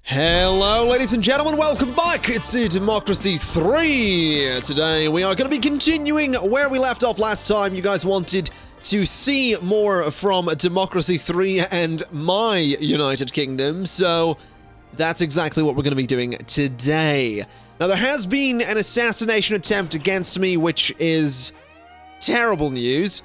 Hello, ladies and gentlemen, welcome back to Democracy 3. Today we are going to be continuing where we left off last time. You guys wanted to see more from Democracy 3 and my United Kingdom, so that's exactly what we're going to be doing today. Now, there has been an assassination attempt against me, which is terrible news.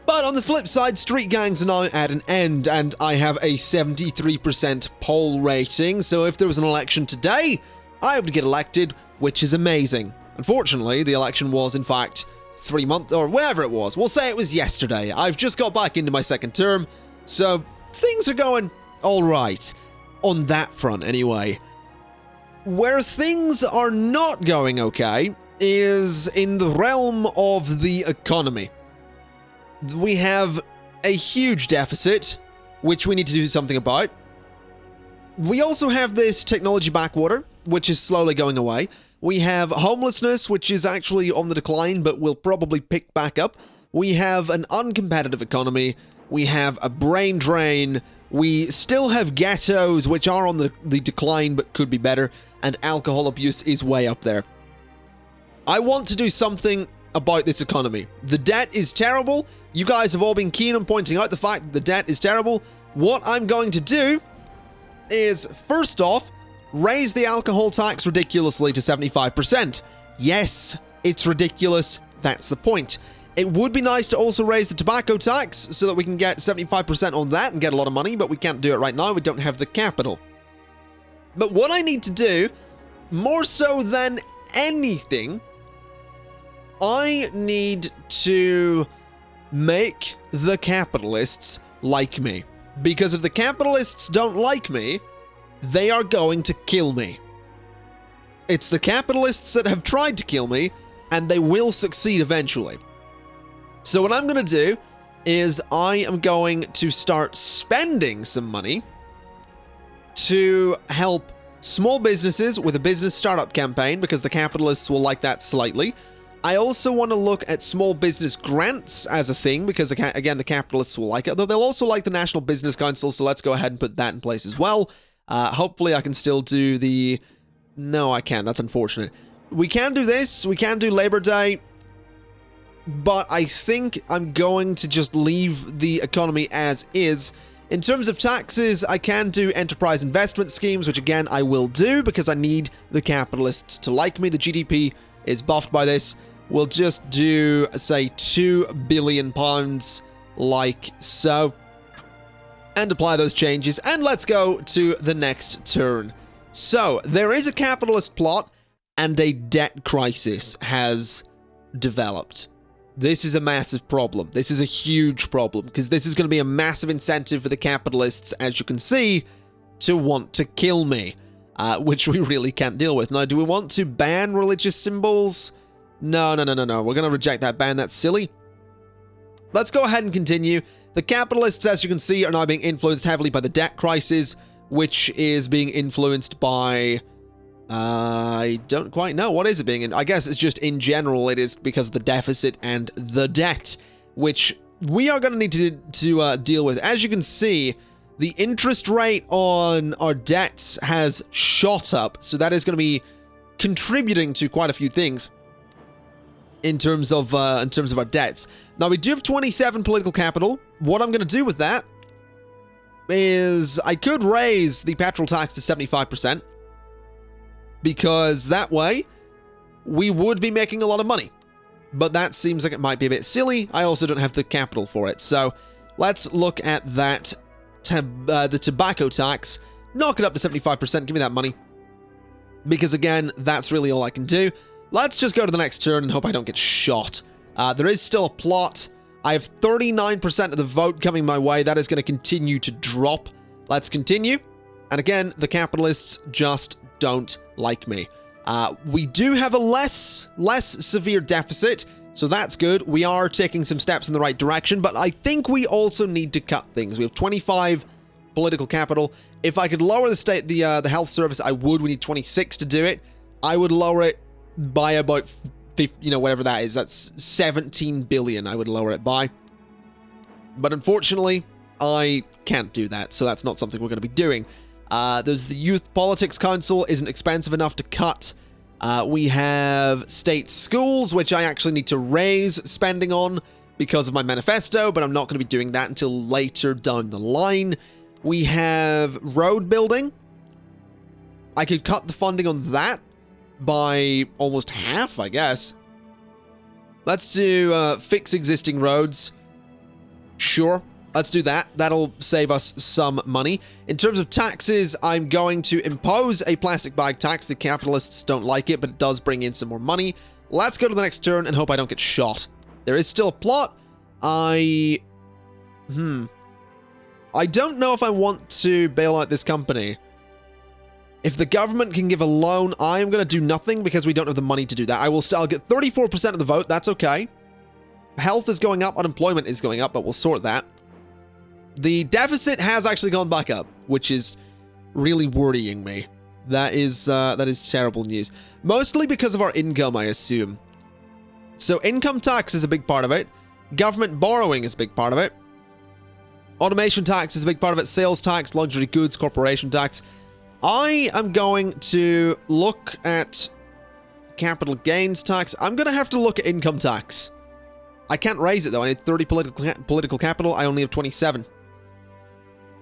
But on the flip side, street gangs are now at an end, and I have a 73% poll rating, so if there was an election today, I would get elected, which is amazing. Unfortunately, the election was, in fact, 3 months, or whatever it was. We'll say it was yesterday. I've just got back into my second term, so things are going alright. On that front, anyway. Where things are not going okay is in the realm of the economy. We have a huge deficit, which we need to do something about. We also have this technology backwater, which is slowly going away. We have homelessness, which is actually on the decline, but will probably pick back up. We have an uncompetitive economy. We have a brain drain. We still have ghettos, which are on the decline, but could be better. And alcohol abuse is way up there. I want to do something about this economy. The debt is terrible. You guys have all been keen on pointing out the fact that the debt is terrible. What I'm going to do is, first off, raise the alcohol tax ridiculously to 75%. Yes, it's ridiculous. That's the point. It would be nice to also raise the tobacco tax so that we can get 75% on that and get a lot of money, but we can't do it right now. We don't have the capital. But what I need to do, more so than anything, I need to make the capitalists like me. Because if the capitalists don't like me, they are going to kill me. It's the capitalists that have tried to kill me, and they will succeed eventually. So what I'm going to do is I am going to start spending some money to help small businesses with a business startup campaign, because the capitalists will like that slightly. I also want to look at small business grants as a thing, because again, the capitalists will like it, though they'll also like the National Business Council, so let's go ahead and put that in place as well. Hopefully I can still do the... No, I can't. That's unfortunate. We can do this. We can do Labor Day, but I think I'm going to just leave the economy as is. In terms of taxes, I can do enterprise investment schemes, which again, I will do because I need the capitalists to like me. The GDP is buffed by this. We'll just do, say, £2 billion, like so, and apply those changes, and let's go to the next turn. So, there is a capitalist plot, and a debt crisis has developed. This is a massive problem. This is a huge problem, because this is going to be a massive incentive for the capitalists, as you can see, to want to kill me, which we really can't deal with. Now, do we want to ban religious symbols? No. We're going to reject that ban. That's silly. Let's go ahead and continue. The capitalists, as you can see, are now being influenced heavily by the debt crisis, which is being influenced by... I don't quite know. What is it being in? I guess it's just in general, it is because of the deficit and the debt, which we are going to need to deal with. As you can see, the interest rate on our debts has shot up, so that is going to be contributing to quite a few things in terms of our debts. Now, we do have 27 political capital. What I'm going to do with that is I could raise the petrol tax to 75%, because that way we would be making a lot of money. But that seems like it might be a bit silly. I also don't have the capital for it. So let's look at that. The tobacco tax. Knock it up to 75%. Give me that money. Because again, that's really all I can do. Let's just go to the next turn and hope I don't get shot. There is still a plot. I have 39% of the vote coming my way. That is going to continue to drop. Let's continue. And again, the capitalists just don't like me. We do have a less severe deficit, so that's good. We are taking some steps in the right direction, but I think we also need to cut things. We have 25 political capital. If I could lower the health service, I would. We need 26 to do it. I would lower it by about 50, whatever that is. That's 17 billion I would lower it by. But unfortunately, I can't do that, so that's not something we're going to be doing. There's the Youth Politics Council, isn't expensive enough to cut. We have state schools, which I actually need to raise spending on because of my manifesto, but I'm not going to be doing that until later down the line. We have road building. I could cut the funding on that by almost half, I guess. Let's do fix existing roads. Sure, let's do that. That'll save us some money. In terms of taxes, I'm going to impose a plastic bag tax. The capitalists don't like it, but it does bring in some more money. Let's go to the next turn and hope I don't get shot. There is still a plot. I don't know if I want to bail out this company. If the government can give a loan, I am going to do nothing because we don't have the money to do that. I'll get 34% of the vote. That's okay. Health is going up. Unemployment is going up, but we'll sort that. The deficit has actually gone back up, which is really worrying me. That is terrible news. Mostly because of our income, I assume. So income tax is a big part of it. Government borrowing is a big part of it. Automation tax is a big part of it. Sales tax, luxury goods, corporation tax. I am going to look at capital gains tax. I'm going to have to look at income tax. I can't raise it, though. I need 30 political capital. I only have 27.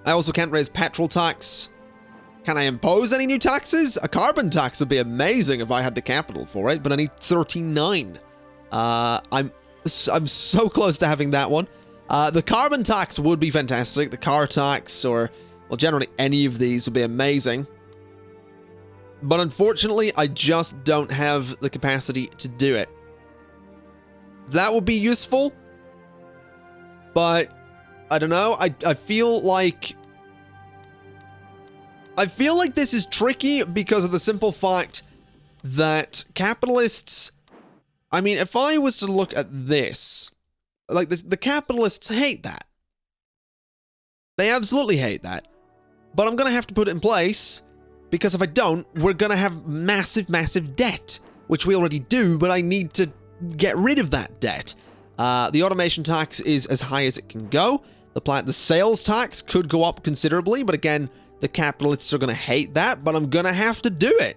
I also can't raise petrol tax. Can I impose any new taxes? A carbon tax would be amazing if I had the capital for it, but I need 39. I'm so close to having that one. The carbon tax would be fantastic. The car tax, or, well, generally any of these would be amazing. But unfortunately, I just don't have the capacity to do it. That would be useful, but I don't know. I feel like this is tricky because of the simple fact that capitalists, I mean, if I was to look at this, like the capitalists hate that. They absolutely hate that. But I'm going to have to put it in place because if I don't, we're going to have massive, massive debt, which we already do, but I need to get rid of that debt. The automation tax is as high as it can go. The sales tax could go up considerably, but again, the capitalists are going to hate that, but I'm going to have to do it.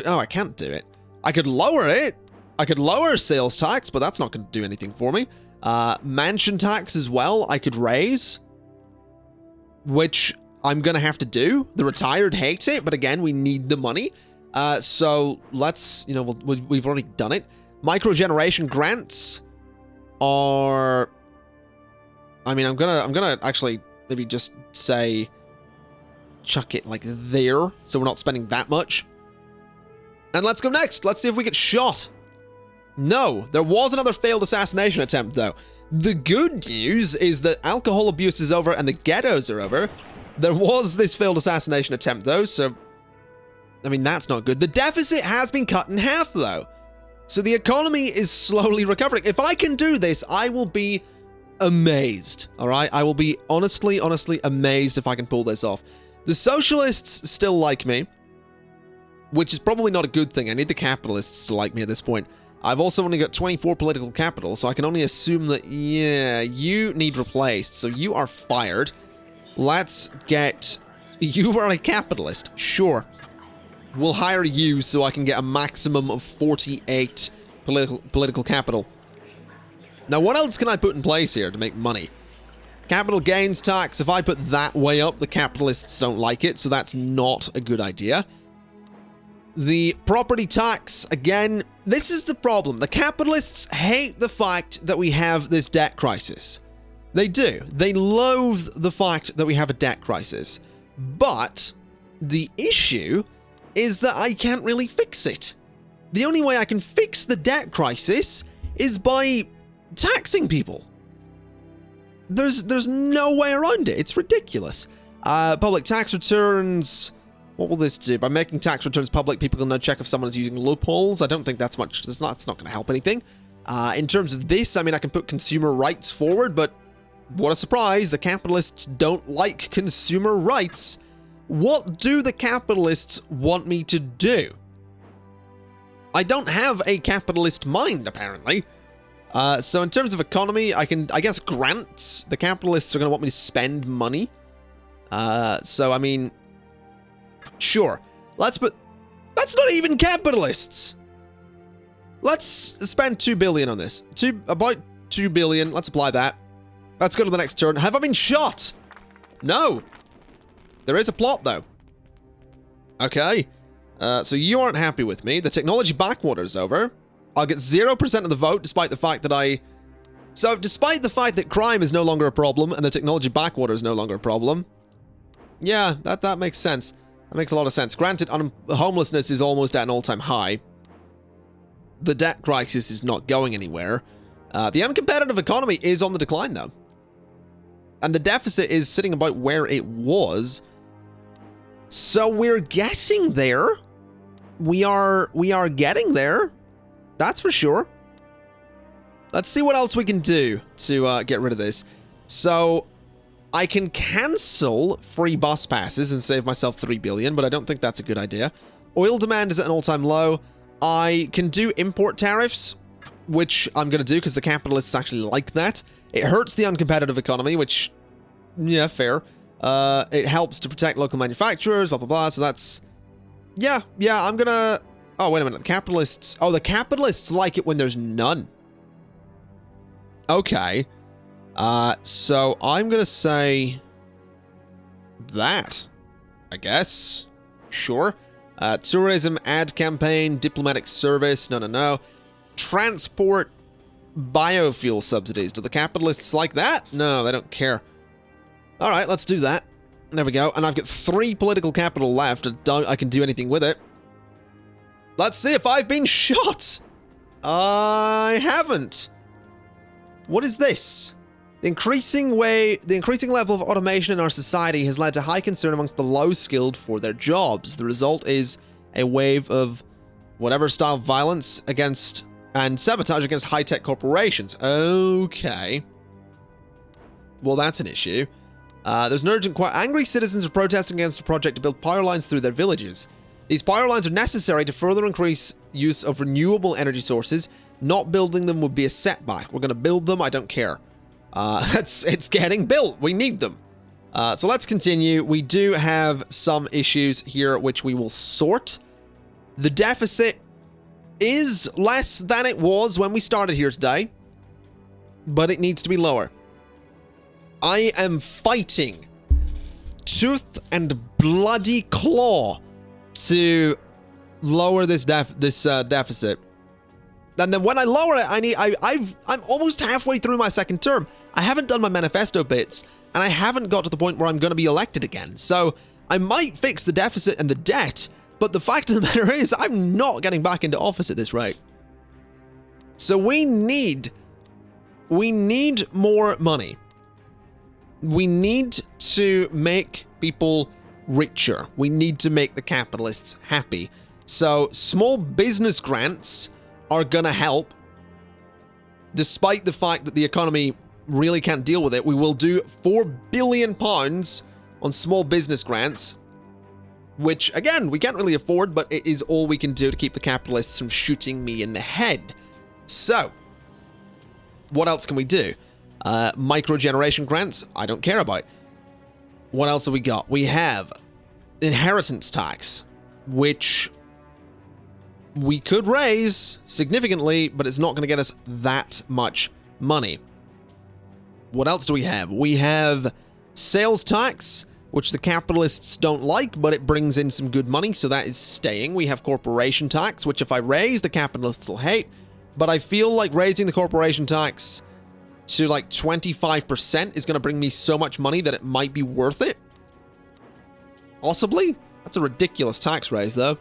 Oh, I can't do it. I could lower it. I could lower sales tax, but that's not going to do anything for me. Mansion tax as well, I could raise, which I'm going to have to do. The retired hates it, but again, we need the money. So let's, we've already done it. Microgeneration grants are, I mean, I'm gonna actually maybe just say chuck it like there, so we're not spending that much. And let's go next. Let's see if we get shot. No, there was another failed assassination attempt, though. The good news is that alcohol abuse is over and the ghettos are over. There was this failed assassination attempt, though, so, I mean, that's not good. The deficit has been cut in half, though. So the economy is slowly recovering. If I can do this, I will be amazed, all right? I will be honestly amazed if I can pull this off. The socialists still like me, which is probably not a good thing. I need the capitalists to like me at this point. I've also only got 24 political capital, so I can only assume that, yeah, you need replaced. So you are fired. Let's get... You are a capitalist. Sure. We'll hire you so I can get a maximum of 48 political capital. Now, what else can I put in place here to make money? Capital gains tax. If I put that way up, the capitalists don't like it, so that's not a good idea. The property tax, again, this is the problem. The capitalists hate the fact that we have this debt crisis. They do. They loathe the fact that we have a debt crisis. But the issue is that I can't really fix it. The only way I can fix the debt crisis is by taxing people. There's no way around it. It's ridiculous. Public tax returns... What will this do? By making tax returns public, people can now check if someone is using loopholes. I don't think that's much. It's not going to help anything. In terms of this, I mean, I can put consumer rights forward, but what a surprise. The capitalists don't like consumer rights. What do the capitalists want me to do? I don't have a capitalist mind, apparently. So in terms of economy, I guess grants. The capitalists are going to want me to spend money. So, I mean, sure. That's not even capitalists. Let's spend 2 billion on this. About 2 billion. Let's apply that. Let's go to the next turn. Have I been shot? No. There is a plot, though. Okay. So you aren't happy with me. The technology backwater is over. I'll get 0% of the vote, despite the fact that So, despite the fact that crime is no longer a problem and the technology backwater is no longer a problem, yeah, that makes sense. That makes a lot of sense. Granted, homelessness is almost at an all-time high. The debt crisis is not going anywhere. The uncompetitive economy is on the decline, though. And the deficit is sitting about where it was. So we're getting there. We are getting there. That's for sure. Let's see what else we can do to get rid of this. So I can cancel free bus passes and save myself 3 billion, but I don't think that's a good idea. Oil demand is at an all-time low. I can do import tariffs, which I'm going to do because the capitalists actually like that. It hurts the uncompetitive economy, which, yeah, fair. It helps to protect local manufacturers, blah, blah, blah. So that's, yeah, I'm going to, oh, wait a minute. The capitalists like it when there's none. Okay. So I'm going to say that, I guess. Sure. Tourism, ad campaign, diplomatic service. No. Transport, biofuel subsidies. Do the capitalists like that? No, they don't care. All right, let's do that. There we go. And I've got 3 political capital left. I can do anything with it. Let's see if I've been shot. I haven't. What is this? The increasing level of automation in our society has led to high concern amongst the low-skilled for their jobs. The result is a wave of whatever style of violence against and sabotage against high-tech corporations. Okay. Well, that's an issue. There's an urgent angry citizens are protesting against a project to build power lines through their villages. These power lines are necessary to further increase use of renewable energy sources. Not building them would be a setback. We're going to build them. I don't care. It's getting built. We need them. So let's continue. We do have some issues here which we will sort. The deficit is less than it was when we started here today, but it needs to be lower. I am fighting tooth and bloody claw to lower this deficit. And then when I lower it, I'm almost halfway through my second term. I haven't done my manifesto bits, and I haven't got to the point where I'm going to be elected again. So I might fix the deficit and the debt, but the fact of the matter is I'm not getting back into office at this rate. So we need more money. We need to make people richer. We need to make the capitalists happy. So small business grants are gonna help. Despite the fact that the economy really can't deal with it, we will do £4 billion on small business grants, which again, we can't really afford, but it is all we can do to keep the capitalists from shooting me in the head. So, what else can we do? Microgeneration grants, I don't care about. What else have we got? We have inheritance tax, which we could raise significantly, but it's not going to get us that much money. What else do we have? We have sales tax, which the capitalists don't like, but it brings in some good money, so that is staying. We have corporation tax, which if I raise, the capitalists will hate, but I feel like raising the corporation tax to like 25% is going to bring me so much money that it might be worth it. Possibly. That's a ridiculous tax raise, though.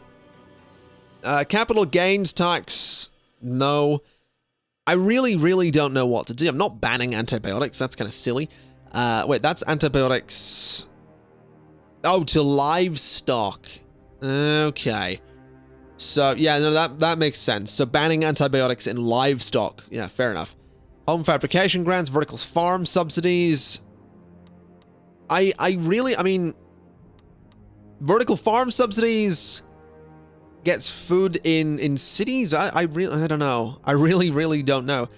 Capital gains tax, no. I really don't know what to do. I'm not banning antibiotics. That's kind of silly. Wait, that's antibiotics. Oh, to livestock. Okay. So, yeah, no, that makes sense. So banning antibiotics in livestock. Yeah, fair enough. Home fabrication grants, vertical farm subsidies. I mean, vertical farm subsidies gets food in cities. I don't know. I really don't know.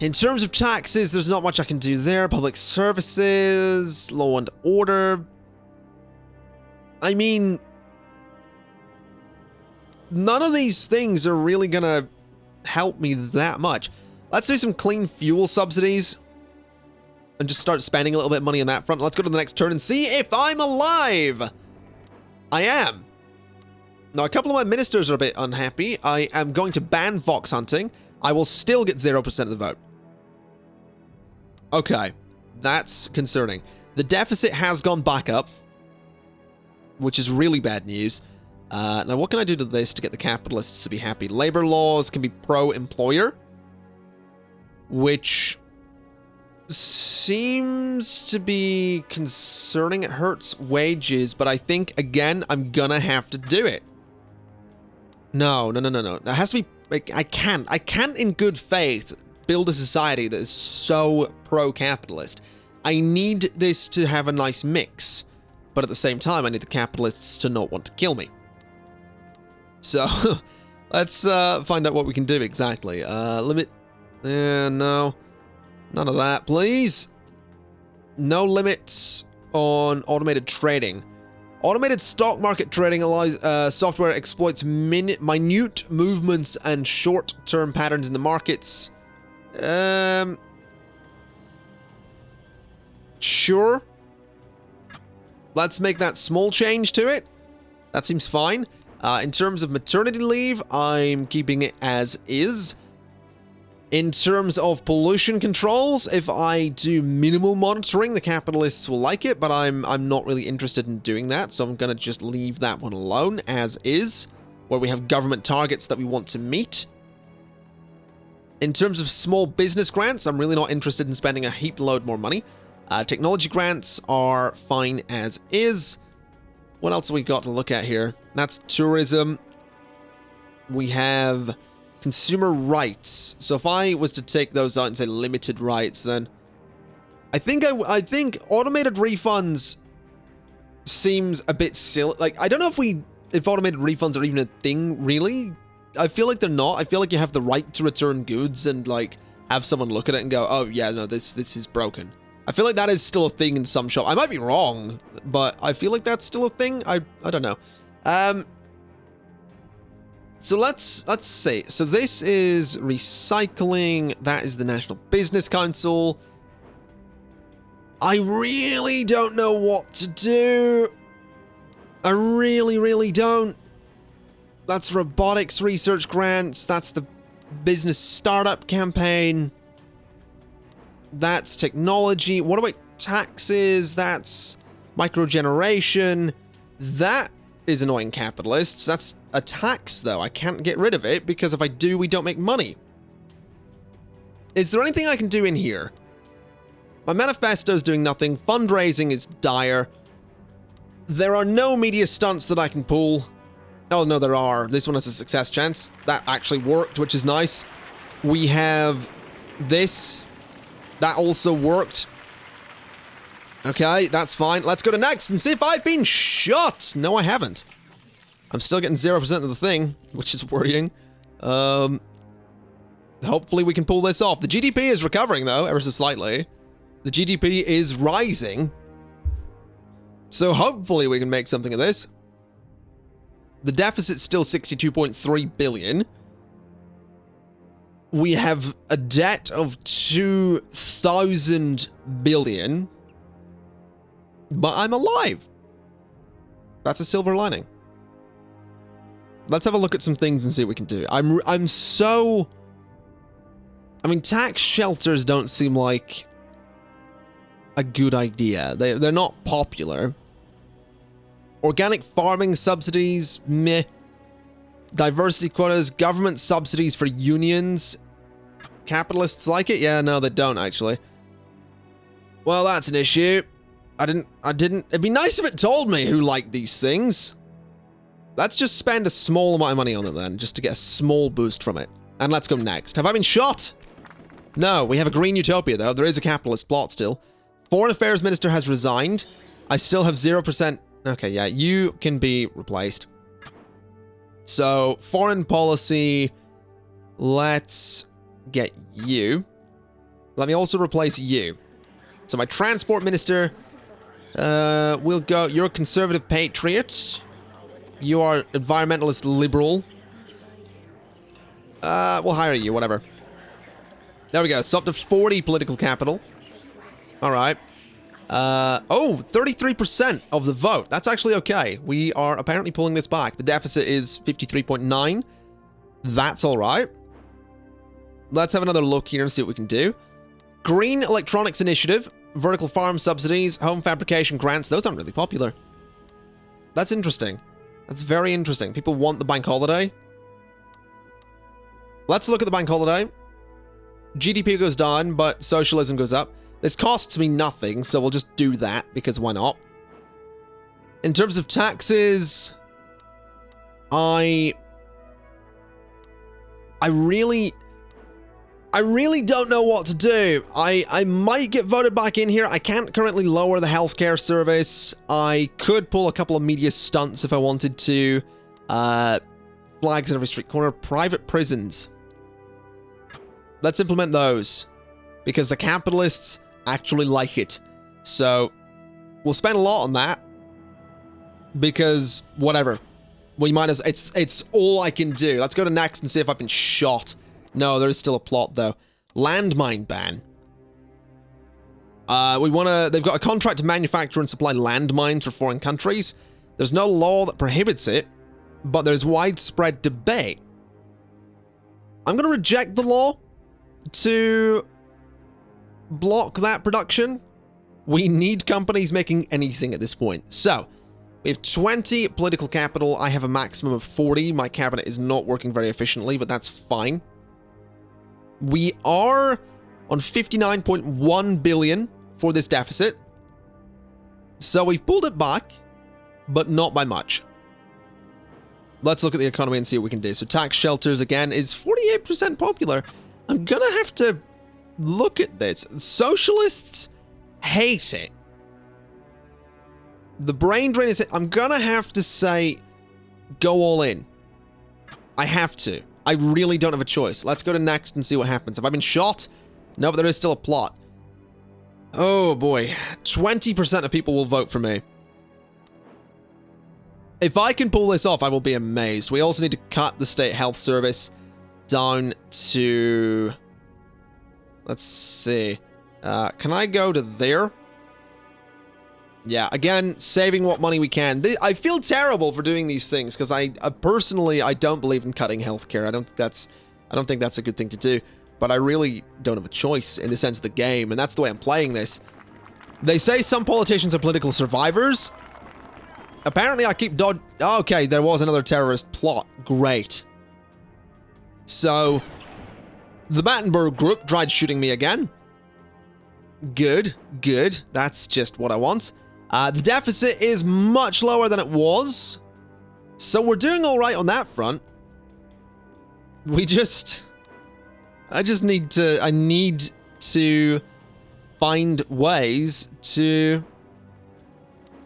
In terms of taxes, there's not much I can do there. Public services, law and order. I mean, none of these things are really gonna help me that much. Let's do some clean fuel subsidies and just start spending a little bit of money on that front. Let's go to the next turn and see if I'm alive. I am. Now, a couple of my ministers are a bit unhappy. I am going to ban fox hunting. I will still get 0% of the vote. Okay, that's concerning. The deficit has gone back up, which is really bad news. Now, what can I do to this to get the capitalists to be happy? Labor laws can be pro-employer, which seems to be concerning. It hurts wages, but I think, again, I'm gonna have to do it. No. It has to be, like, I can't in good faith build a society that is so pro-capitalist. I need this to have a nice mix, but at the same time, I need the capitalists to not want to kill me. So, let's find out what we can do exactly. Limit, no. None of that, please. No limits on automated trading. Automated stock market trading allows software exploits minute movements and short-term patterns in the markets. Sure. Let's make that small change to it. That seems fine. In terms of maternity leave, I'm keeping it as is. In terms of pollution controls, if I do minimal monitoring, the capitalists will like it, but I'm not really interested in doing that, so I'm going to just leave that one alone as is, where we have government targets that we want to meet. In terms of small business grants, I'm really not interested in spending a heap load more money. Technology grants are fine as is. What else have we got to look at here? That's tourism. We have consumer rights. So if I was to take those out and say limited rights, then I think automated refunds seems a bit silly. Like, I don't know if automated refunds are even a thing, really. I feel like they're not. I feel like you have the right to return goods and, like, have someone look at it and go, oh, yeah, no, this is broken. I feel like that is still a thing in some shop. I might be wrong, but I feel like that's still a thing. I don't know. So let's see. So this is recycling. That is the National Business Council. I really don't know what to do. I really don't. That's robotics research grants. That's the business startup campaign. That's technology. What about taxes? That's microgeneration. That is annoying capitalists. That's a tax, though. I can't get rid of it because if I do, we don't make money. Is there anything I can do in here? My manifesto is doing nothing. Fundraising is dire. There are no media stunts that I can pull. Oh, no, there are. This one has a success chance. That actually worked, which is nice. We have this. That also worked. Okay, that's fine. Let's go to next and see if I've been shot. No, I haven't. I'm still getting 0% of the thing, which is worrying. Hopefully we can pull this off. The GDP is recovering, though, ever so slightly. The GDP is rising. So hopefully we can make something of this. The deficit's still 62.3 billion. We have a debt of 2,000 billion. But I'm alive. That's a silver lining. Let's have a look at some things and see what we can do. I'm so... I mean, tax shelters don't seem like a good idea. They're not popular. Organic farming subsidies, meh. Diversity quotas, government subsidies for unions. Capitalists like it? Yeah, no, they don't, actually. Well, that's an issue. I didn't... It'd be nice if it told me who liked these things. Let's just spend a small amount of money on it then, just to get a small boost from it. And let's go next. Have I been shot? No, we have a green utopia, though. There is a capitalist plot still. Foreign Affairs Minister has resigned. I still have 0%... Okay, yeah, you can be replaced. So, foreign policy... Let's get you. Let me also replace you. So my transport minister, will go, you're a conservative patriot. You are environmentalist liberal. We'll hire you, whatever. There we go, so up to 40 political capital. Alright. Oh, 33% of the vote. That's actually okay. We are apparently pulling this back. The deficit is 53.9. That's alright. Let's have another look here and see what we can do. Green Electronics Initiative, vertical farm subsidies, home fabrication grants. Those aren't really popular. That's interesting. That's very interesting. People want the bank holiday. Let's look at the bank holiday. GDP goes down, but socialism goes up. This costs me nothing, so we'll just do that, because why not? In terms of taxes, I really don't know what to do. I might get voted back in here. I can't currently lower the healthcare service. I could pull a couple of media stunts if I wanted to. Flags in every street corner. Private prisons. Let's implement those, because the capitalists actually like it. So we'll spend a lot on that, because whatever. We might as it's all I can do. Let's go to next and see if I've been shot. No, there is still a plot though. Landmine ban. They've got a contract to manufacture and supply landmines for foreign countries. There's no law that prohibits it, but there's widespread debate. I'm going to reject the law to block that production. We need companies making anything at this point. So, we have 20 political capital. I have a maximum of 40. My cabinet is not working very efficiently, but that's fine. We are on 59.1 billion for this deficit. So we've pulled it back, but not by much. Let's look at the economy and see what we can do. So tax shelters, again, is 48% popular. I'm gonna have to look at this. Socialists hate it. The brain drain is... I'm gonna have to say, go all in. I have to. I really don't have a choice. Let's go to next and see what happens. Have I been shot? No, but there is still a plot. Oh boy. 20% of people will vote for me. If I can pull this off, I will be amazed. We also need to cut the state health service down to... Let's see. Can I go to there? Yeah, again, saving what money we can. I feel terrible for doing these things because I personally don't believe in cutting healthcare. I don't think that's a good thing to do. But I really don't have a choice in the sense of the game, and that's the way I'm playing this. They say some politicians are political survivors. Apparently, I keep okay, there was another terrorist plot. Great. So, the Battenberg group tried shooting me again. Good, good. That's just what I want. The deficit is much lower than it was. So we're doing all right on that front. I need to find ways to,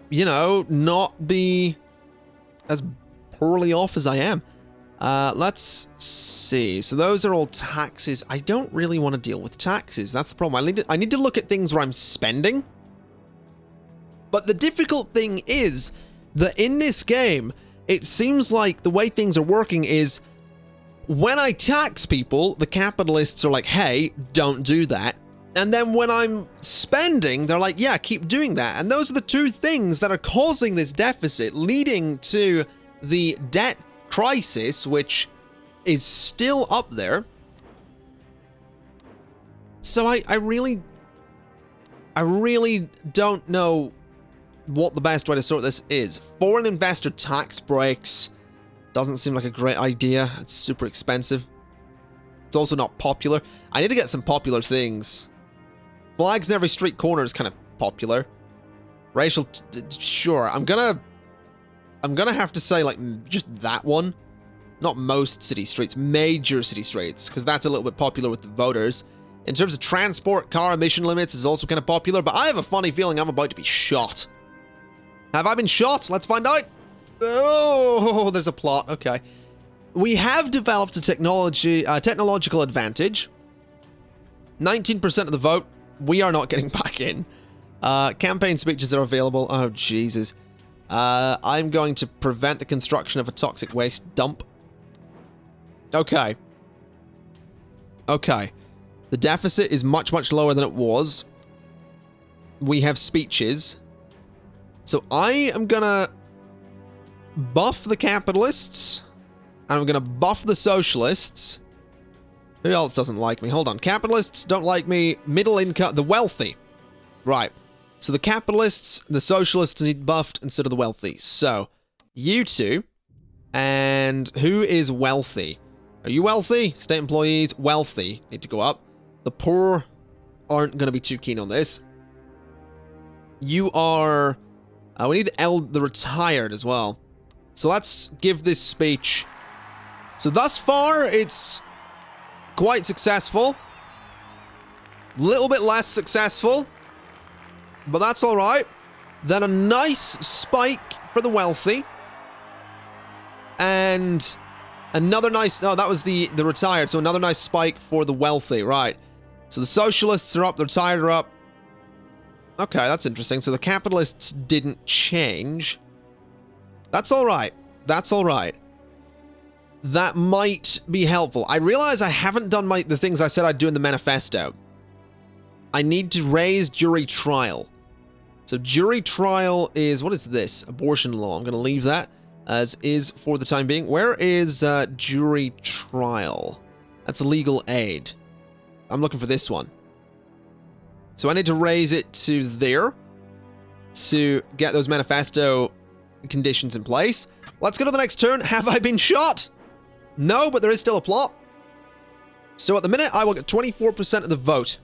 you know, not be as poorly off as I am. Let's see. So those are all taxes. I don't really want to deal with taxes. That's the problem. I need to look at things where I'm spending. But the difficult thing is that in this game, it seems like the way things are working is when I tax people, the capitalists are like, hey, don't do that. And then when I'm spending, they're like, yeah, keep doing that. And those are the two things that are causing this deficit, leading to the debt crisis, which is still up there. So I really don't know what the best way to sort this is. Foreign investor tax breaks doesn't seem like a great idea. It's super expensive. It's also not popular. I need to get some popular things. Flags in every street corner is kind of popular. Racial, sure. I'm gonna have to say, like, just that one. Not most city streets, major city streets, because that's a little bit popular with the voters. In terms of transport, car emission limits is also kind of popular, but I have a funny feeling I'm about to be shot. Have I been shot? Let's find out. Oh, there's a plot. Okay. We have developed a technological advantage. 19% of the vote. We are not getting back in. Campaign speeches are available. Oh, Jesus. I'm going to prevent the construction of a toxic waste dump. Okay. Okay. The deficit is much, much lower than it was. We have speeches. So I am gonna buff the capitalists. And I'm gonna buff the socialists. Who else doesn't like me? Hold on. Capitalists don't like me. Middle income, the wealthy. Right. So the capitalists, the socialists need buffed instead of the wealthy. So, you two. And who is wealthy? Are you wealthy? State employees, wealthy. Need to go up. The poor aren't going to be too keen on this. You are... we need the retired as well. So let's give this speech. So thus far, it's quite successful. Little bit less successful. But that's alright. Then a nice spike for the wealthy. And another nice... Oh, that was the retired. So another nice spike for the wealthy. Right. So the socialists are up. The retired are up. Okay, that's interesting. So the capitalists didn't change. That's alright. That's alright. That might be helpful. I realize I haven't done the things I said I'd do in the manifesto. I need to raise jury trial. So jury trial is... What is this? Abortion law. I'm going to leave that as is for the time being. Where is jury trial? That's legal aid. I'm looking for this one. So I need to raise it to there to get those manifesto conditions in place. Let's go to the next turn. Have I been shot? No, but there is still a plot. So at the minute, I will get 24% of the vote.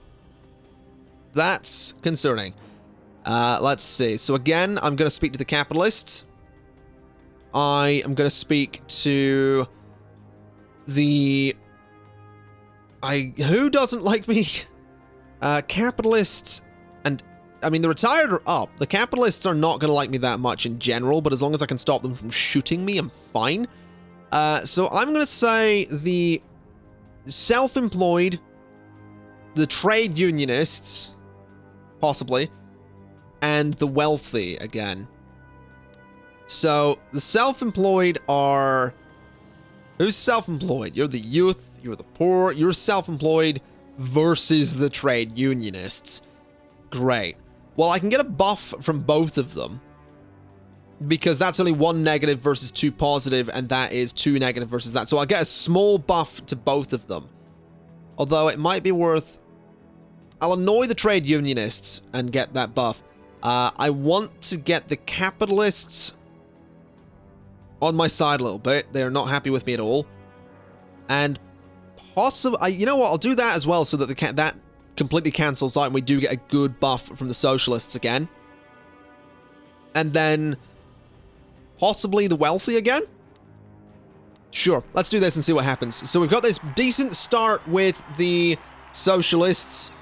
That's concerning. Let's see. So again, I'm going to speak to the capitalists. I am going to speak to the... Who doesn't like me? Capitalists and... I mean, the retired are up. The capitalists are not going to like me that much in general, but as long as I can stop them from shooting me, I'm fine. So I'm going to say the self-employed, the trade unionists, possibly, and the wealthy again. So the self-employed are... Who's self-employed? You're the youth, you're the poor, you're self-employed versus the trade unionists. Great. Well, I can get a buff from both of them, because that's only 1 negative versus 2 positive, and that is 2 negative versus that. So I'll get a small buff to both of them. Although it might be worth... I'll annoy the trade unionists and get that buff. I want to get the capitalists on my side a little bit. They're not happy with me at all. And possibly... You know what? I'll do that as well so that that completely cancels out and we do get a good buff from the socialists again. And then... possibly the wealthy again? Sure, let's do this and see what happens. So we've got this decent start with the socialists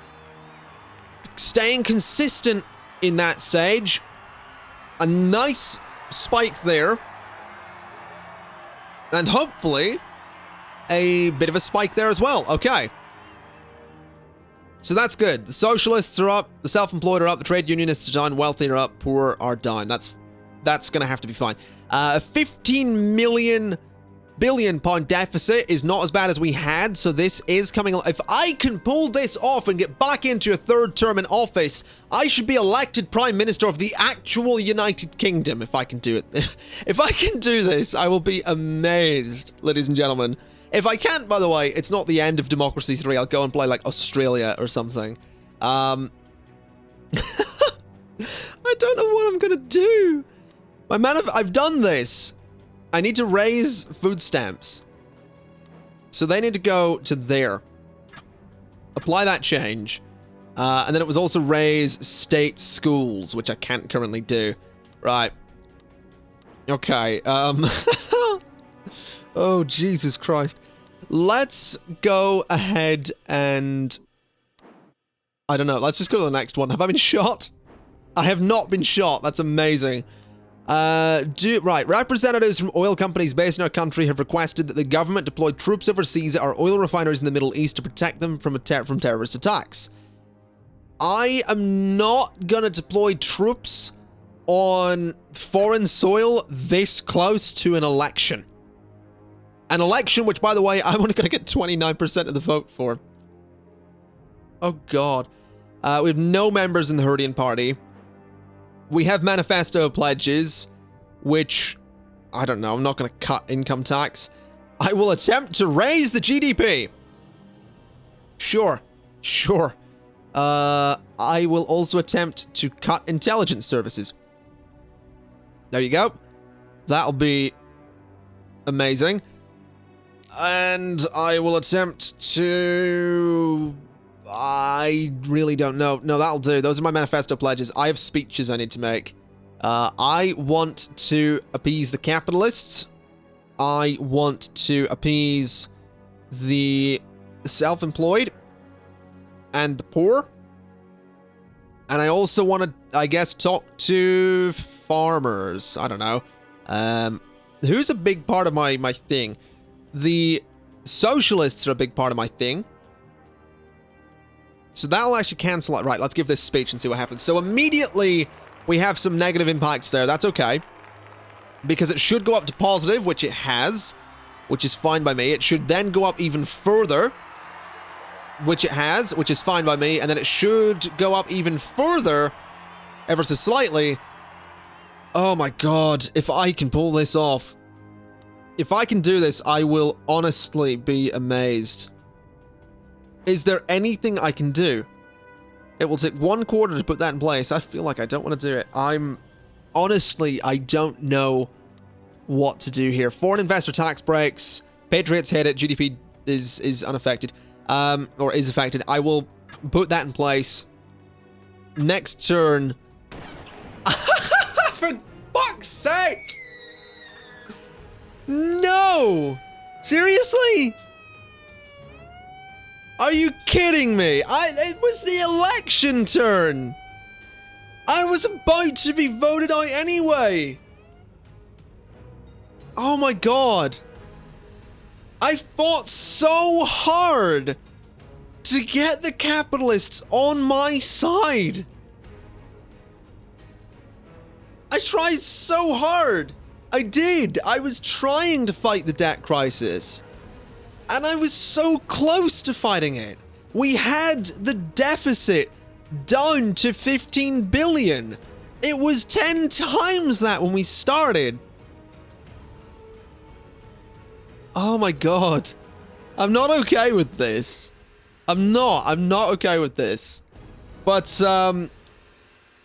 staying consistent in that stage. A nice spike there. And hopefully a bit of a spike there as well. Okay. So that's good. The socialists are up, the self-employed are up, the trade unionists are down, wealthy are up, poor are down. That's going to have to be fine. A 15 billion pound deficit is not as bad as we had, so this is coming... If I can pull this off and get back into a third term in office, I should be elected Prime Minister of the actual United Kingdom, if I can do it. If I can do this, I will be amazed, ladies and gentlemen. If I can't, by the way, it's not the end of Democracy 3. I'll go and play, like, Australia or something. I don't know what I'm gonna do. I've done this. I need to raise food stamps. So they need to go to there. Apply that change. And then it was also raise state schools, which I can't currently do. Right. Okay. Oh, Jesus Christ. Let's go ahead and... I don't know. Let's just go to the next one. Have I been shot? I have not been shot. That's amazing. Right, representatives from oil companies based in our country have requested that the government deploy troops overseas at our oil refineries in the Middle East to protect them from terrorist attacks. I am not gonna deploy troops on foreign soil this close to an election. An election which, by the way, I'm only gonna get 29% of the vote for. Oh god. We have no members in the Hurrian Party. We have manifesto pledges, which, I don't know, I'm not gonna cut income tax. I will attempt to raise the GDP. Sure. I will also attempt to cut intelligence services. There you go. That'll be amazing. And I will attempt to... I really don't know. No, that'll do. Those are my manifesto pledges. I have speeches I need to make. I want to appease the capitalists. I want to appease the self-employed and the poor. And I also want to, I guess, talk to farmers. I don't know. Who's a big part of my thing? The socialists are a big part of my thing. So that'll actually cancel it. Right, let's give this speech and see what happens. So immediately, we have some negative impacts there. That's okay. Because it should go up to positive, which it has. Which is fine by me. It should then go up even further. Which it has, which is fine by me. And then it should go up even further, ever so slightly. Oh my god, if I can pull this off. If I can do this, I will honestly be amazed. Is there anything I can do? It will take 1 quarter to put that in place. I feel like I don't want to do it. Honestly, I don't know what to do here. Foreign investor tax breaks. Patriots hit it. GDP is unaffected. Or is affected. I will put that in place. Next turn. For fuck's sake! No! Seriously? Are you kidding me? It was the election turn! I was about to be voted out anyway! Oh my god. I fought so hard to get the capitalists on my side. I tried so hard. I did. I was trying to fight the debt crisis. And I was so close to fighting it. We had the deficit down to 15 billion. It was 10 times that when we started. Oh my god. I'm not okay with this. I'm not okay with this. But,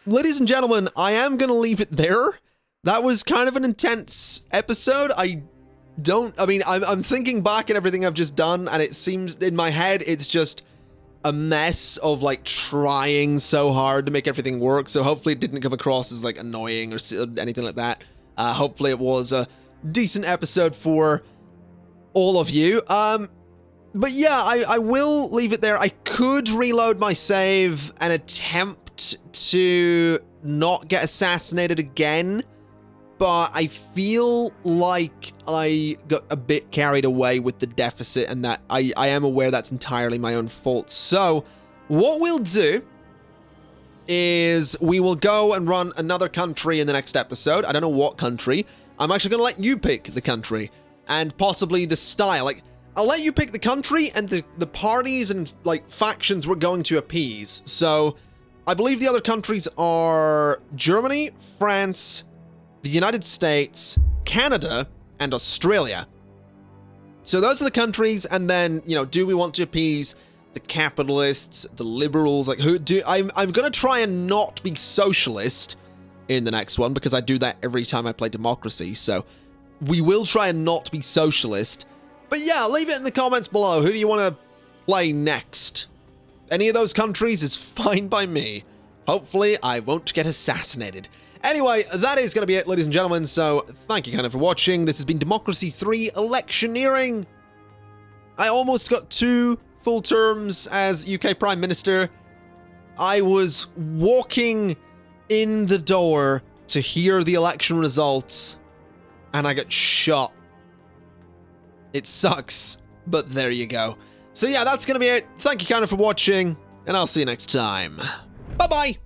ladies and gentlemen, I am gonna leave it there. That was kind of an intense episode. I'm thinking back at everything I've just done, and it seems, in my head, it's just a mess of, like, trying so hard to make everything work. So hopefully it didn't come across as, like, annoying or anything like that. Hopefully it was a decent episode for all of you. But yeah, I will leave it there. I could reload my save and attempt to not get assassinated again, but I feel like I got a bit carried away with the deficit, and that I am aware that's entirely my own fault. So what we'll do is we will go and run another country in the next episode. I don't know what country. I'm actually going to let you pick the country and possibly the style. Like, I'll let you pick the country and the parties and, like, factions we're going to appease. So I believe the other countries are Germany, France, the United States, Canada, and Australia. So those are the countries, and then, you know, do we want to appease the capitalists, the liberals? Like, I'm gonna try and not be socialist in the next one, because I do that every time I play democracy, so we will try and not be socialist. But yeah, leave it in the comments below. Who do you want to play next? Any of those countries is fine by me. Hopefully, I won't get assassinated. Anyway, that is going to be it, ladies and gentlemen, so thank you kind of for watching. This has been Democracy 3 Electioneering. I almost got 2 full terms as UK Prime Minister. I was walking in the door to hear the election results and I get shot. It sucks, but there you go. So yeah, that's going to be it. Thank you kind of for watching, and I'll see you next time. Bye-bye!